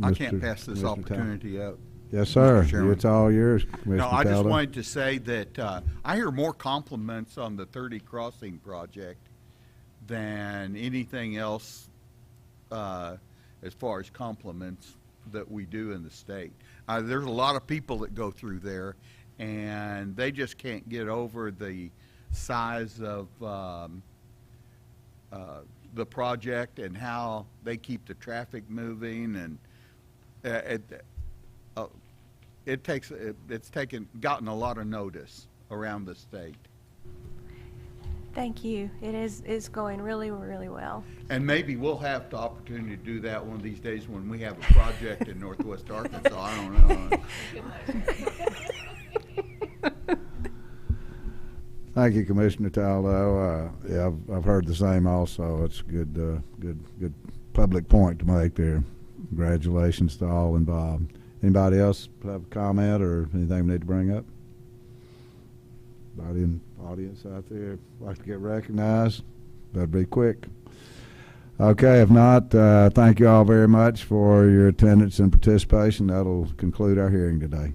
I can't pass this Commissioner opportunity up. Yes, sir. Mr. Chairman. It's all yours, Commissioner No, I just Talbot. wanted to say that I hear more compliments on the 30 Crossing project than anything else as far as compliments that we do in the state. There's a lot of people that go through there, and they just can't get over the size of the project and how they keep the traffic moving, and it's gotten a lot of notice around the state. Thank you. It's going really, really well. And maybe we'll have the opportunity to do that one of these days when we have a project in Northwest Arkansas. I don't know. Thank you, Commissioner Taldo. Yeah, I've heard the same also. It's a good public point to make there. Congratulations to all involved. Anybody else have a comment or anything we need to bring up? Anybody in the audience out there like to get recognized? Better be quick. Okay, if not, thank you all very much for your attendance and participation. That'll conclude our hearing today.